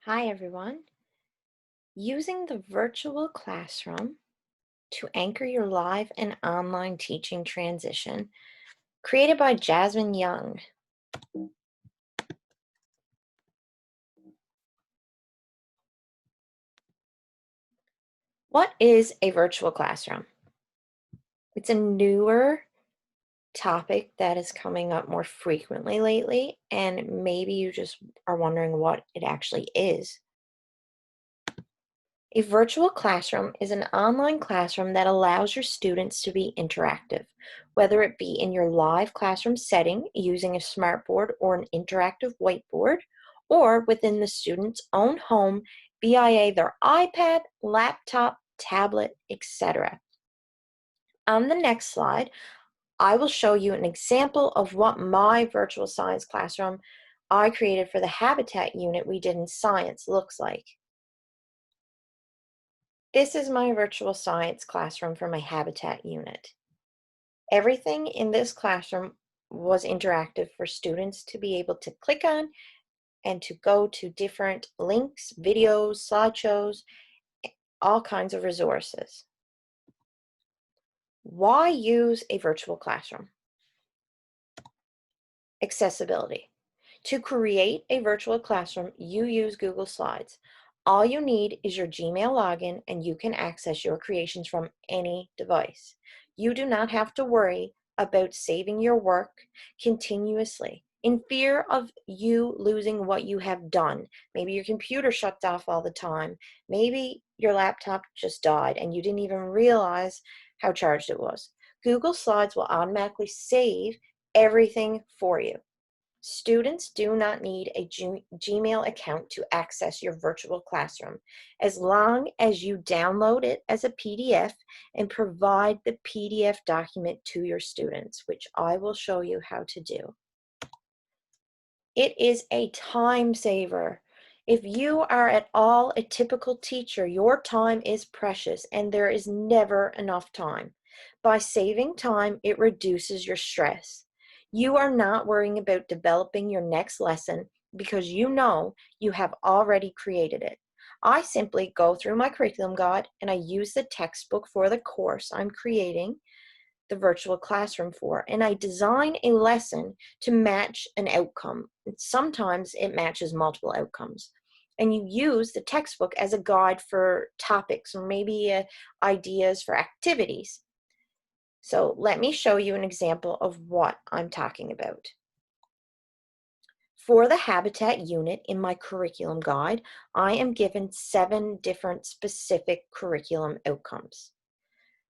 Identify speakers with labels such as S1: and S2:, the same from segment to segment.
S1: Hi, everyone. Using the virtual classroom to anchor your live and online teaching transition, created by Jasmine Young. What is a virtual classroom? It's a newer topic that is coming up more frequently lately, and maybe you just are wondering what it actually is. A virtual classroom is an online classroom that allows your students to be interactive, whether it be in your live classroom setting using a smartboard or an interactive whiteboard, or within the student's own home via their iPad, laptop, tablet, etc. On the next slide, I will show you an example of what my virtual science classroom I created for the Habitat unit we did in science looks like. This is my virtual science classroom for my Habitat unit. Everything in this classroom was interactive for students to be able to click on and to go to different links, videos, slideshows, all kinds of resources. Why use a virtual classroom? Accessibility. To create a virtual classroom, you use Google Slides. All you need is your Gmail login and you can access your creations from any device. You do not have to worry about saving your work continuously in fear of you losing what you have done. Maybe your computer shuts off all the time. Maybe your laptop just died and you didn't even realize how charged it was. Google Slides will automatically save everything for you. Students do not need a Gmail account to access your virtual classroom, as long as you download it as a PDF and provide the PDF document to your students, which I will show you how to do. It is a time saver. If you are at all a typical teacher, your time is precious and there is never enough time. By saving time, it reduces your stress. You are not worrying about developing your next lesson because you know you have already created it. I simply go through my curriculum guide and I use the textbook for the course I'm creating the virtual classroom for, and I design a lesson to match an outcome. Sometimes it matches multiple outcomes. And you use the textbook as a guide for topics or maybe ideas for activities. So let me show you an example of what I'm talking about. For the Habitat unit in my curriculum guide, I am given 7 different specific curriculum outcomes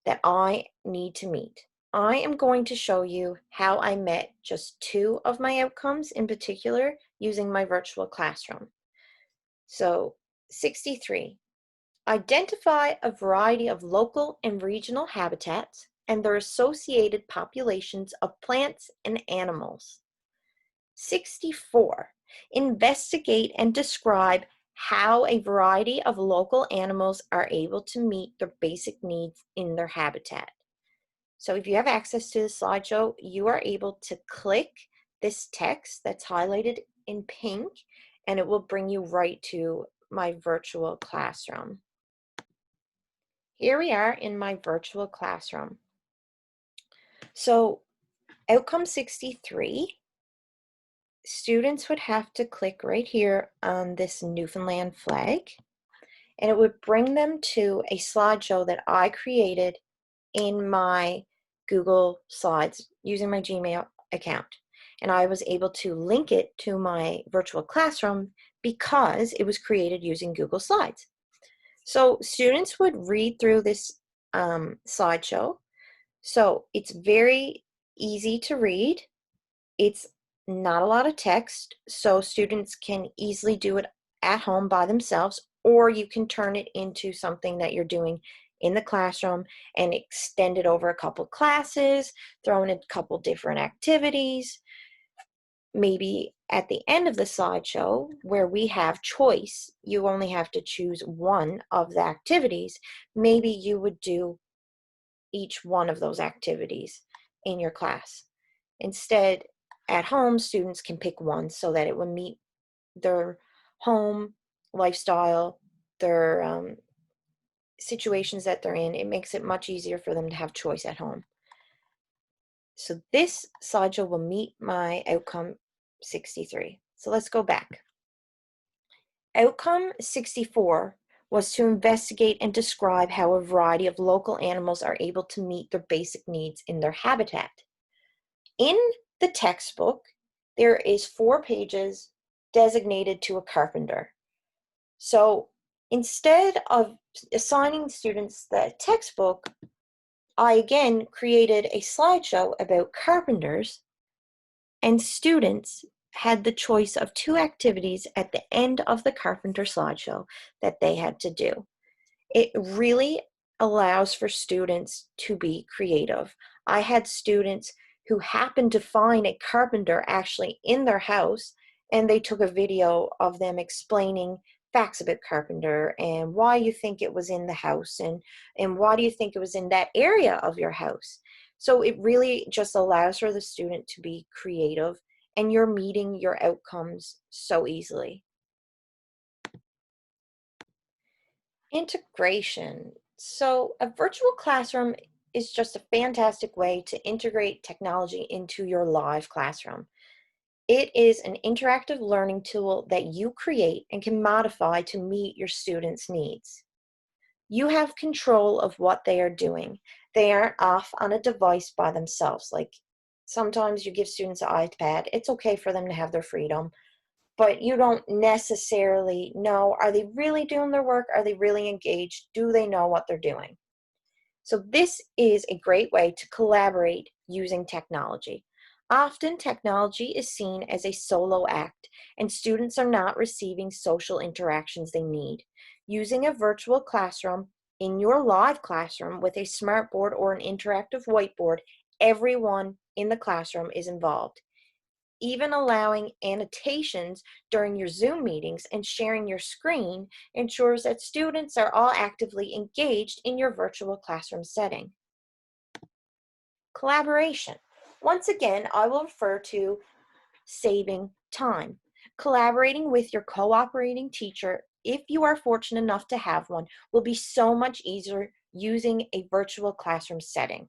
S1: that I need to meet. I am going to show you how I met just 2 of my outcomes in particular using my virtual classroom. So 63, identify a variety of local and regional habitats and their associated populations of plants and animals. 64, investigate and describe how a variety of local animals are able to meet their basic needs in their habitat. So if you have access to the slideshow, you are able to click this text that's highlighted in pink, and it will bring you right to my virtual classroom. Here we are in my virtual classroom. So outcome 63, students would have to click right here on this Newfoundland flag, and it would bring them to a slideshow that I created in my Google Slides using my Gmail account. And I was able to link it to my virtual classroom because it was created using Google Slides. So students would read through this slideshow. So it's very easy to read. It's not a lot of text, so students can easily do it at home by themselves, or you can turn it into something that you're doing in the classroom and extend it over a couple classes, throw in a couple different activities. Maybe at the end of the slideshow, where we have choice, you only have to choose one of the activities. Maybe you would do each one of those activities in your class. Instead, at home, students can pick one so that it would meet their home lifestyle, their situations that they're in. It makes it much easier for them to have choice at home. So this slideshow will meet my outcome 63. So let's go back. Outcome 64 was to investigate and describe how a variety of local animals are able to meet their basic needs in their habitat. In the textbook, there is 4 pages designated to a carpenter. So instead of assigning students the textbook, I again created a slideshow about carpenters, and students had the choice of 2 activities at the end of the carpenter slideshow that they had to do. It really allows for students to be creative. I had students who happened to find a carpenter actually in their house, and they took a video of them explaining facts about carpenter and why you think it was in the house, and why do you think it was in that area of your house. So it really just allows for the student to be creative, and you're meeting your outcomes so easily. Integration. So, a virtual classroom is just a fantastic way to integrate technology into your live classroom. It is an interactive learning tool that you create and can modify to meet your students' needs. You have control of what they are doing. They aren't off on a device by themselves. Like sometimes you give students an iPad, it's okay for them to have their freedom, but you don't necessarily know, are they really doing their work? Are they really engaged? Do they know what they're doing? So this is a great way to collaborate using technology. Often technology is seen as a solo act, and students are not receiving social interactions they need. Using a virtual classroom in your live classroom with a smartboard or an interactive whiteboard, everyone in the classroom is involved. Even allowing annotations during your Zoom meetings and sharing your screen ensures that students are all actively engaged in your virtual classroom setting. Collaboration. Once again, I will refer to saving time. Collaborating with your cooperating teacher, if you are fortunate enough to have one, will be so much easier using a virtual classroom setting.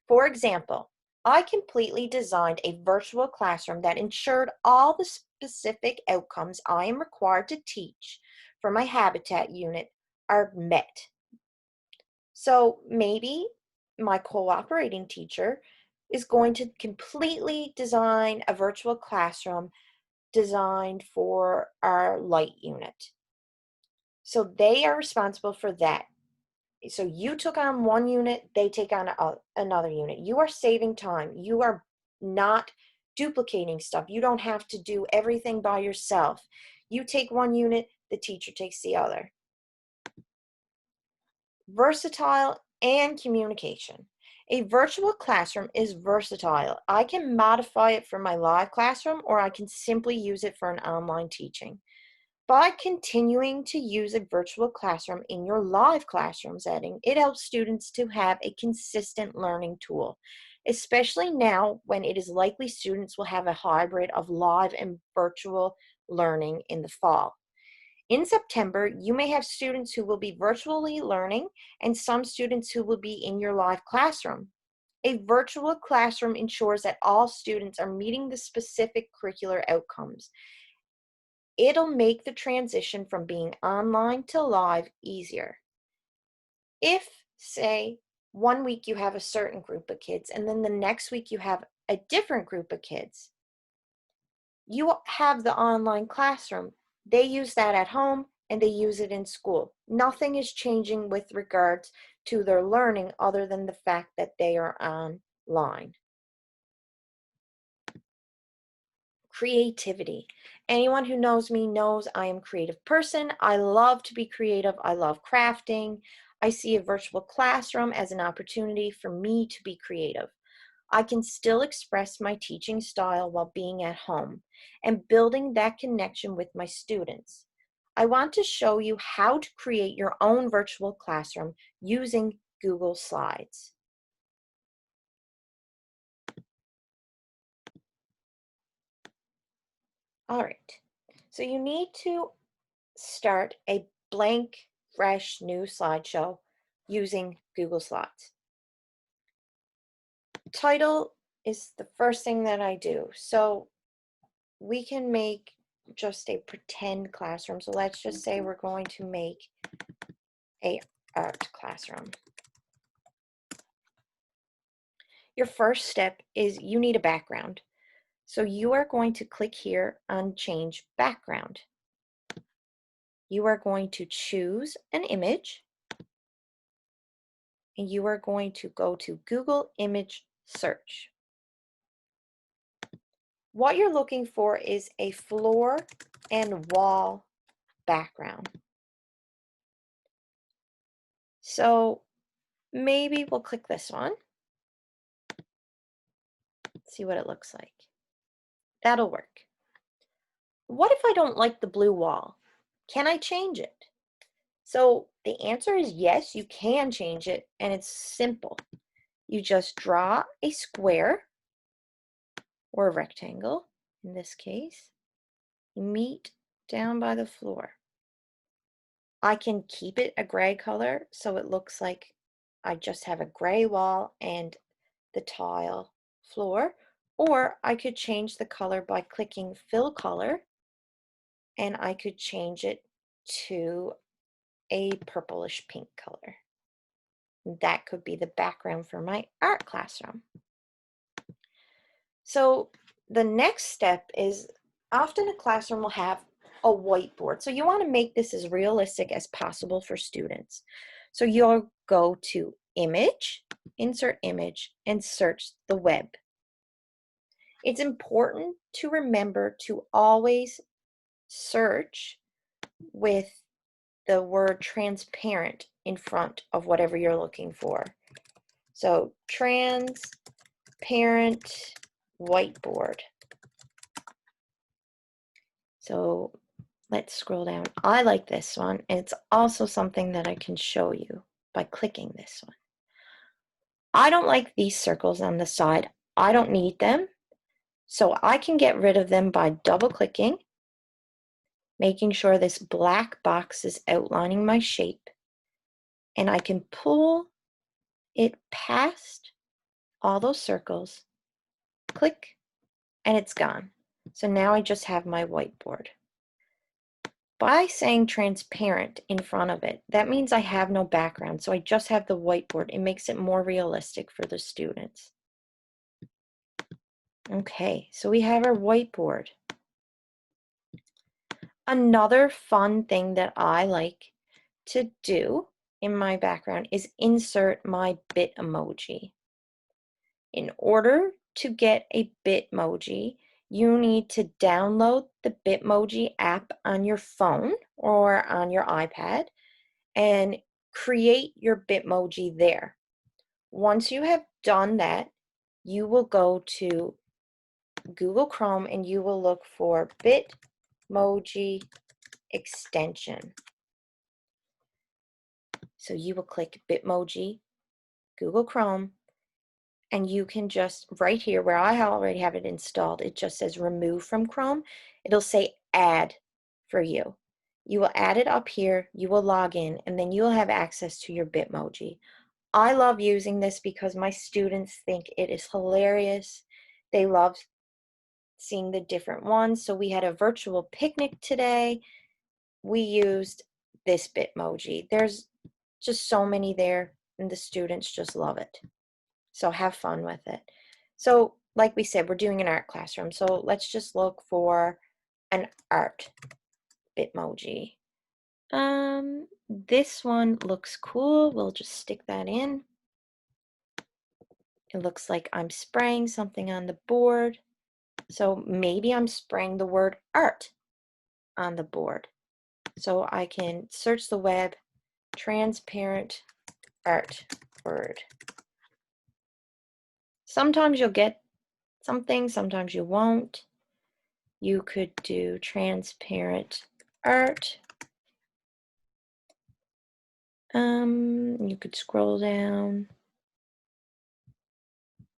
S1: For example, I completely designed a virtual classroom that ensured all the specific outcomes I am required to teach for my habitat unit are met. So maybe my cooperating teacher is going to completely design a virtual classroom designed for our light unit. So they are responsible for that. So you took on one unit, they take on another unit. You are saving time. You are not duplicating stuff. You don't have to do everything by yourself. You take one unit, the teacher takes the other. Versatile and communication. A virtual classroom is versatile. I can modify it for my live classroom, or I can simply use it for an online teaching. By continuing to use a virtual classroom in your live classroom setting, it helps students to have a consistent learning tool, especially now when it is likely students will have a hybrid of live and virtual learning in the fall. In September, you may have students who will be virtually learning and some students who will be in your live classroom. A virtual classroom ensures that all students are meeting the specific curricular outcomes. It'll make the transition from being online to live easier. If, say, one week you have a certain group of kids and then the next week you have a different group of kids, you have the online classroom. They use that at home and they use it in school. Nothing is changing with regards to their learning other than the fact that they are online. Creativity. Anyone who knows me knows I am a creative person. I love to be creative. I love crafting. I see a virtual classroom as an opportunity for me to be creative. I can still express my teaching style while being at home and building that connection with my students. I want to show you how to create your own virtual classroom using Google Slides. All right. So you need to start a blank, fresh new slideshow using Google Slides. Title is the first thing that I do. So we can make just a pretend classroom. So let's just say we're going to make a art classroom. Your first step is you need a background. So you are going to click here on change background. You are going to choose an image and you are going to go to Google Image Search. What you're looking for is a floor and wall background. So maybe we'll click this one. See what it looks like. That'll work. What if I don't like the blue wall? Can I change it? So the answer is yes, you can change it, and it's simple. You just draw a square or a rectangle, in this case. You meet down by the floor. I can keep it a gray color so it looks like I just have a gray wall and the tile floor, or I could change the color by clicking fill color and I could change it to a purplish pink color. That could be the background for my art classroom. So the next step is often a classroom will have a whiteboard. So you want to make this as realistic as possible for students. So you'll go to Image, Insert Image, and search the web. It's important to remember to always search with the word transparent in front of whatever you're looking for. So transparent whiteboard. So let's scroll down. I like this one. And it's also something that I can show you by clicking this one. I don't like these circles on the side. I don't need them. So I can get rid of them by double clicking, making sure this black box is outlining my shape. And I can pull it past all those circles, click, and it's gone. So now I just have my whiteboard. By saying transparent in front of it, that means I have no background, so I just have the whiteboard. It makes it more realistic for the students. Okay, so we have our whiteboard. Another fun thing that I like to do in my background is insert my Bitmoji. In order to get a Bitmoji, you need to download the Bitmoji app on your phone or on your iPad and create your Bitmoji there. Once you have done that, you will go to Google Chrome and you will look for Bitmoji extension. So you will click Bitmoji, Google Chrome, and you can just, right here where I already have it installed, it just says remove from Chrome. It'll say add for you. You will add it up here, you will log in, and then you will have access to your Bitmoji. I love using this because my students think it is hilarious. They love seeing the different ones. So we had a virtual picnic today. We used this Bitmoji. There's just so many there, and the students just love it. So have fun with it. So like we said, we're doing an art classroom. So let's just look for an art Bitmoji. This one looks cool. We'll just stick that in. It looks like I'm spraying something on the board. So maybe I'm spraying the word art on the board. So I can search the web, transparent art word. Sometimes you'll get something, sometimes you won't. You could do transparent art. You could scroll down.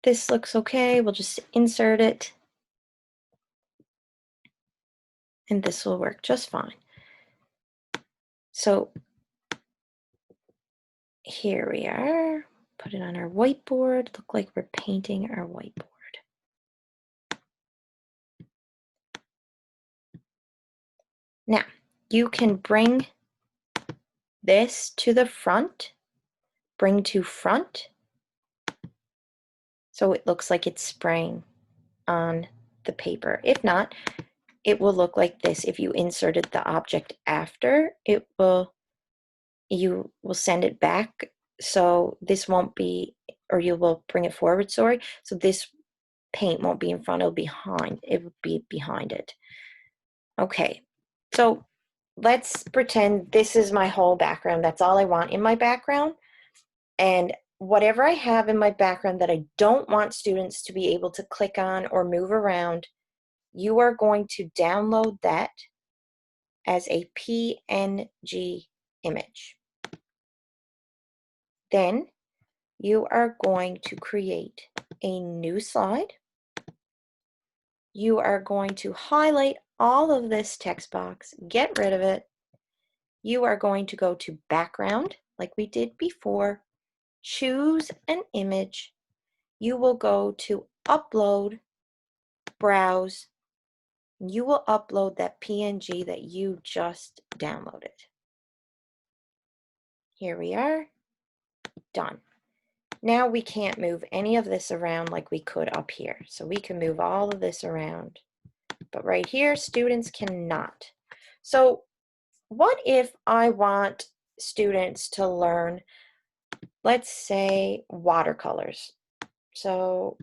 S1: This looks okay. We'll just insert it. And this will work just fine. So here we are. Put it on our whiteboard. Look like we're painting our whiteboard. Now, you can bring this to the front, bring to front, so it looks like it's spraying on the paper. If not, it will look like this. If you inserted the object after, you will send it back, so this won't be, or you will bring it forward, sorry, so this paint won't be in front, it will be behind it. Okay, so let's pretend this is my whole background. That's all I want in my background. And whatever I have in my background that I don't want students to be able to click on or move around, you are going to download that as a PNG image. Then you are going to create a new slide. You are going to highlight all of this text box, get rid of it. You are going to go to background like we did before, choose an image. You will go to upload, browse. You will upload that PNG that you just downloaded. Here we are, done. Now we can't move any of this around like we could up here. So we can move all of this around. But right here, students cannot. So what if I want students to learn, let's say, watercolors? So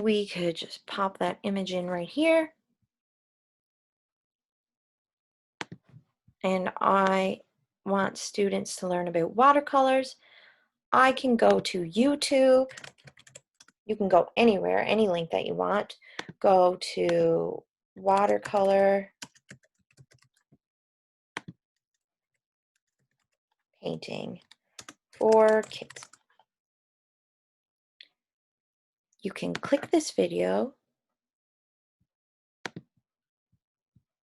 S1: we could just pop that image in right here. And I want students to learn about watercolors. I can go to YouTube. You can go anywhere, any link that you want. Go to watercolor painting for kids. You can click this video,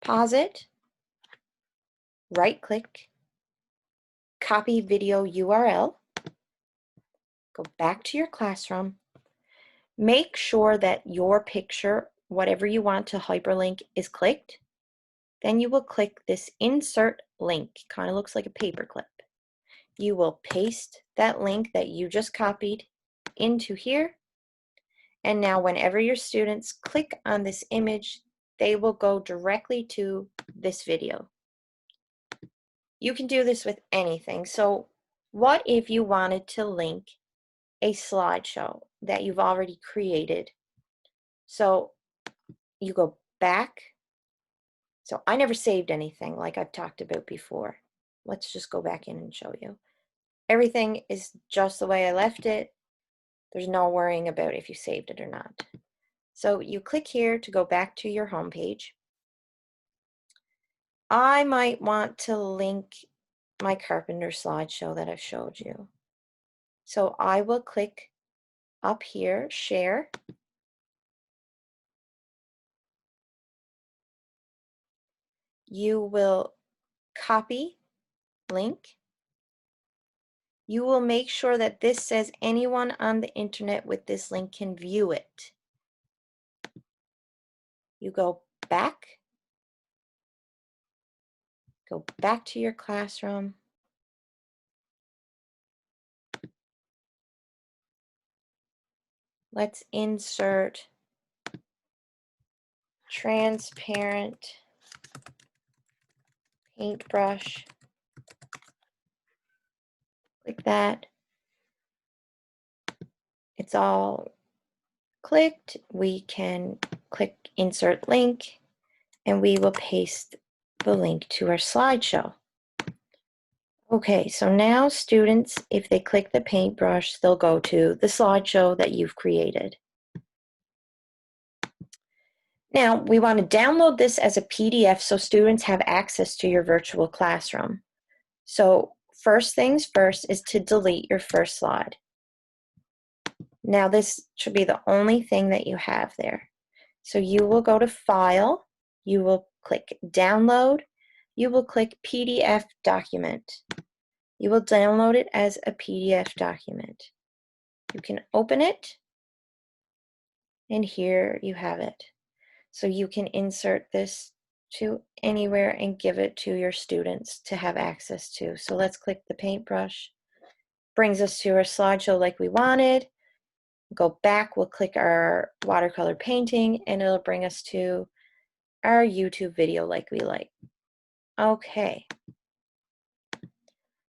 S1: pause it, right-click, copy video URL, go back to your classroom, make sure that your picture, whatever you want to hyperlink, is clicked. Then you will click this insert link, kind of looks like a paperclip. You will paste that link that you just copied into here. And now whenever your students click on this image, they will go directly to this video. You can do this with anything. So what if you wanted to link a slideshow that you've already created? So you go back. So I never saved anything like I've talked about before. Let's just go back in and show you. Everything is just the way I left it. There's no worrying about if you saved it or not. So you click here to go back to your home page. I might want to link my carpenter slideshow that I've showed you. So I will click up here, share. You will copy link. You will make sure that this says anyone on the internet with this link can view it. You go back to your classroom. Let's insert transparent paintbrush. Click that. It's all clicked. We can click insert link and we will paste the link to our slideshow. Okay, so now students, if they click the paintbrush, they'll go to the slideshow that you've created. Now, we want to download this as a PDF so students have access to your virtual classroom. So first things first is to delete your first slide. Now this should be the only thing that you have there. So you will go to File, you will click download. You will click PDF document. You will download it as a PDF document. You can open it, and here you have it. So you can insert this to anywhere and give it to your students to have access to. So let's click the paintbrush. Brings us to our slideshow like we wanted. Go back, we'll click our watercolor painting, and it'll bring us to our YouTube video like we like. Okay.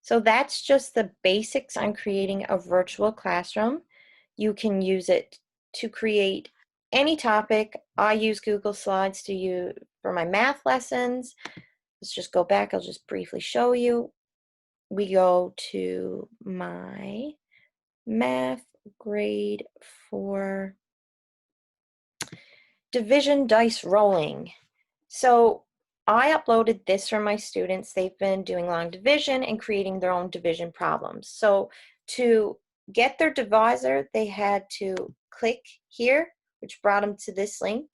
S1: So that's just the basics on creating a virtual classroom. You can use it to create any topic. I use Google Slides to use for my math lessons. Let's just go back. I'll just briefly show you. We go to my math grade 4 division dice rolling. So I uploaded this for my students. They've been doing long division and creating their own division problems. So to get their divisor, they had to click here, which brought them to this link.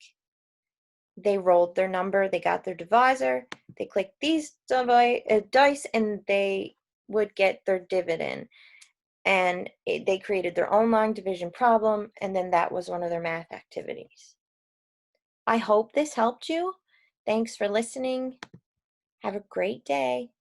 S1: They rolled their number, they got their divisor, they clicked these dice, and they would get their dividend. And they created their own long division problem, and then that was one of their math activities. I hope this helped you. Thanks for listening. Have a great day.